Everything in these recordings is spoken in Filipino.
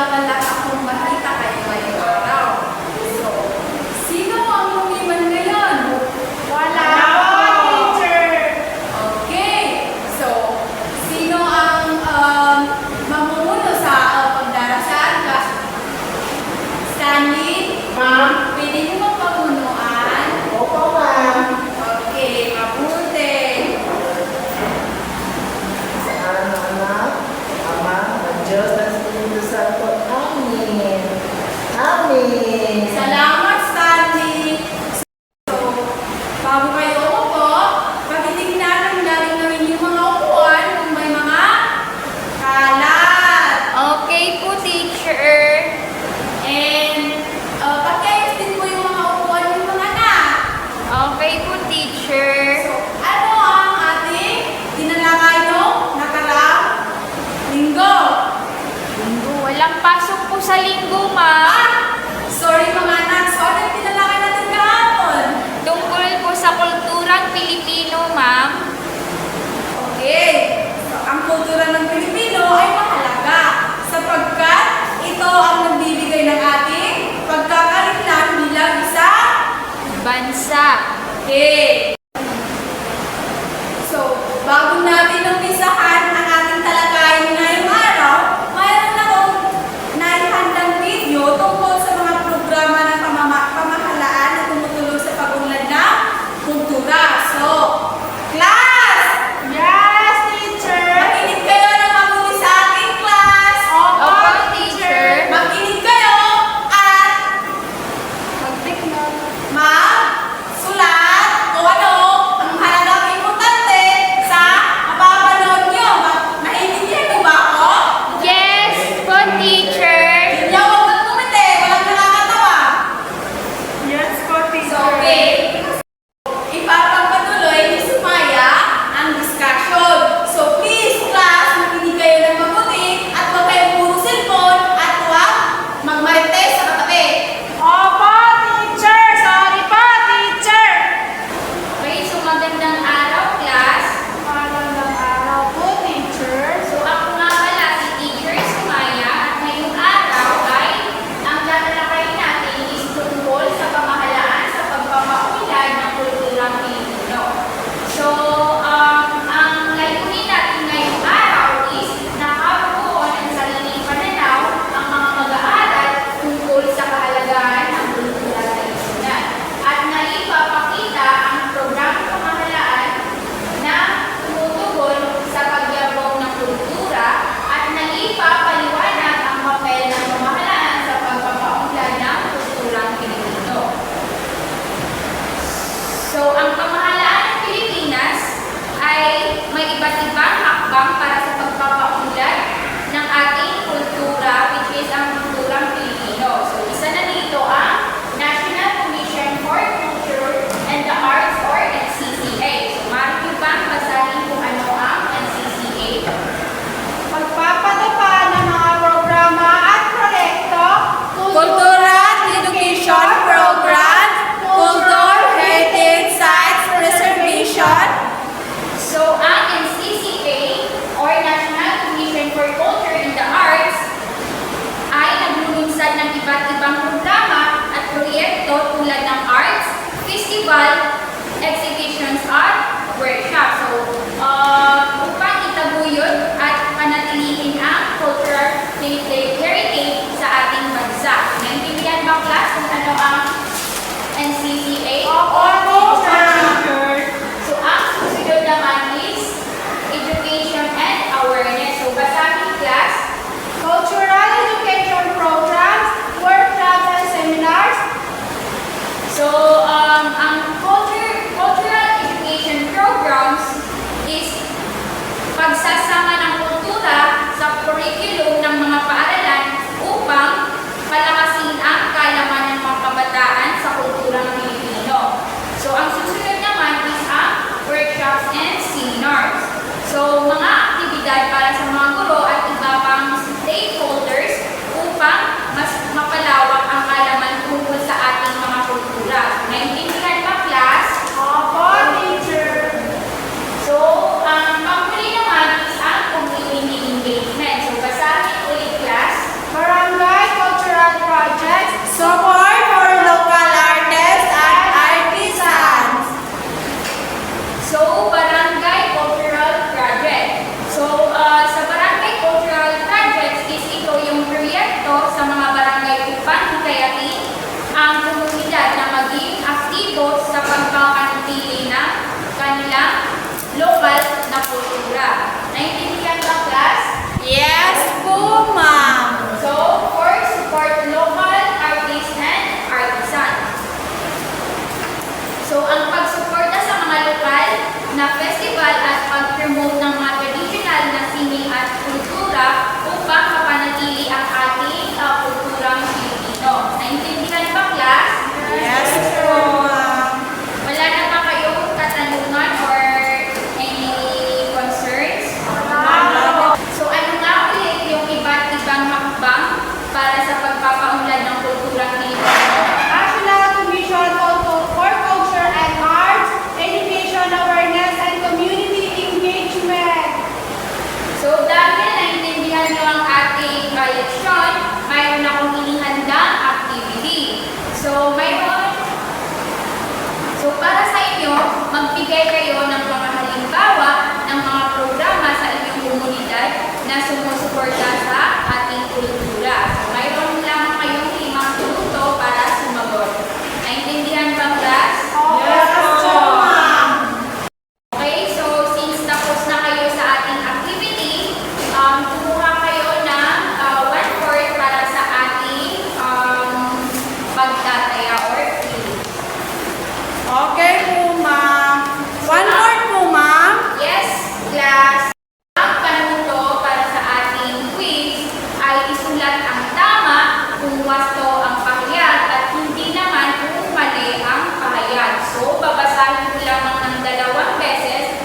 pala akong makita kayo ngayong araw. So, sino ang lumiman ngayon? Wala po, teacher. Okay. So, sino ang mamumuno sa pagdarasal? Stanley? Ma'am? Pwede mo bang pamunuan? Opo, ma'am. Okay, mabuti. Sa anak, Ama, ng Diyos ng Espiritu Santo. Amen. Amen. Salamat, Stanley. So, bago kayo umupo, pagtitignan namin yung mga upuan kung may mga kalat. Okay po, teacher. And, pagkayos din po yung mga upuan ng mga anak. Okay po, teacher. So, ano ang ating tinalakay no nakaraang linggo? Linggo. Walang pasok po sa linggo, ma'am. Sorry mga anak, so ano yung tinalakay natin kahapon? Tungkol po sa kulturang Pilipino, ma'am. Okay, so ang kultura ng Pilipino ay mahalaga sapagkat ito ang nagbibigay ng ating pagkakalinlan bilang isang Bansa. okay. So, bago natin umpisahan ang ating talakayin ngayong araw, mayroon akong naihandang video tungkol sa mga programa ng pamahalaan na tumutulong sa pag-unlad ng kultura. So, class! Yes, teacher. Makinig kayo ng mabuti sa ating class! Opo, teacher. Makinig kayo at Mag-take note. mag-sulat o ano? para sa pagpapaunlad ng kulturang Pilipino. National Commission for Culture and Arts, Education Awareness, and Community Engagement. So dahil naintindihan nyo ang ating leksyon, mayroon akong inihandang activity. So para sa inyo, magbigay kayo ng mga halimbawa ng mga programa sa inyong komunidad na sumusuporta sa ating kultura. So mayroon lamang kayong 5 minuto para sumagot. Naintindihan ba, class? Yes po, ma'am. Okay, so since tapos na kayo sa ating activity, kumuha kayo ng 1 para sa ating pagtataya or quiz. Okay po, ma'am. 1 word po, ma'am. Yes, class. Ang panuto para sa ating quiz ay isulat ang tama kung wasto ang pahayag at hindi naman kung mali ang pahayag. So, babasahin ko lamang ng 2 beses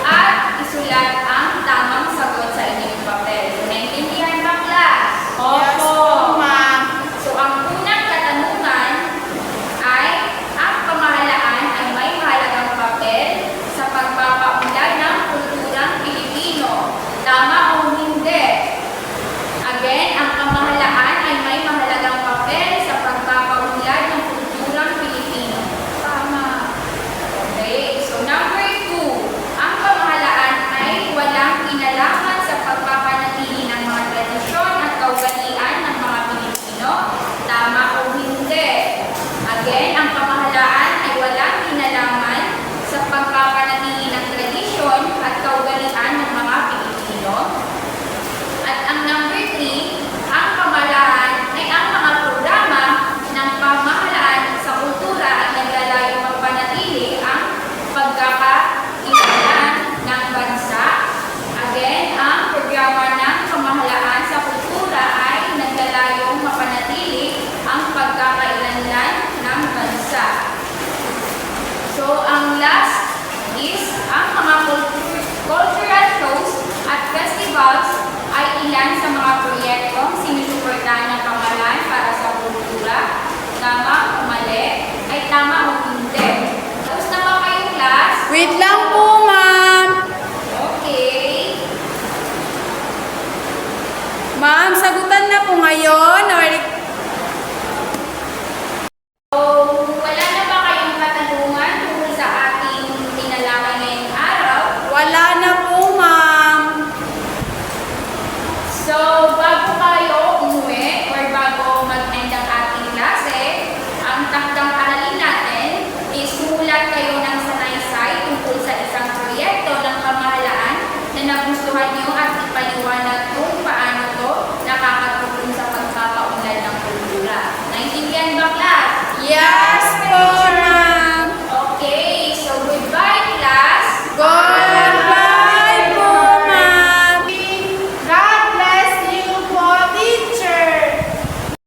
at isulat ang tamang sagot sa inyong papel. So, naintindihan ba, class? Yes po, ma'am. So, ang unang katanungan ay ang pamahalaan ay may mahalagang papel sa pagpapaunlad ng kulturang Pilipino. Tama o hindi? Again, ang pamahalaan ay may mahalagang papel sa pagpapaunlad ng kulturang Pilipino. Tama. Okay, so number 2, ang pamahalaan ay walang kinalaman sa pagpapanatili ng mga tradisyon at kaugalian ng mga Pilipino. Tama o hindi? Again, ang pamahalaan ay walang kinalaman sa pagpapanatili ng tradisyon at kaugalian ng mga Pilipino. At ang number 3, ang pamahalaan ay ang mga programa ng pamahalaan sa kultura at naglalayong magpanatili ang pagkakailangan ng bansa. Again, ang programa ng pamahalaan sa kultura ay naglalayong mapanatili ang pagkakailanlan ng bansa. So, ang last is ang mga cultural shows at festivals ay ilan sa mga proyektong sinusuportahan ng pamahalaan para sa kultura. Tama o mali? Ay tama o hindi? Tapos na ba kayo, class? Wait lang po, ma'am. Okay. Ma'am, sagutan na po ngayon. So, wala na ba kayong katanungan tungkol sa ating tinalakay ngayong araw? Wala na po, ma'am. So, bago kayo umuwi or bago mag-end ang ating klase, ang takdang aralin natin is sumulat kayo ng sanaysay tungkol sa isang proyekto ng pamahalaan na nagustuhan nyo at ipaliwanag kung paano to nakakatulong sa pagpapaunlad ng kultura. Naintindihan ba, class? Yeah!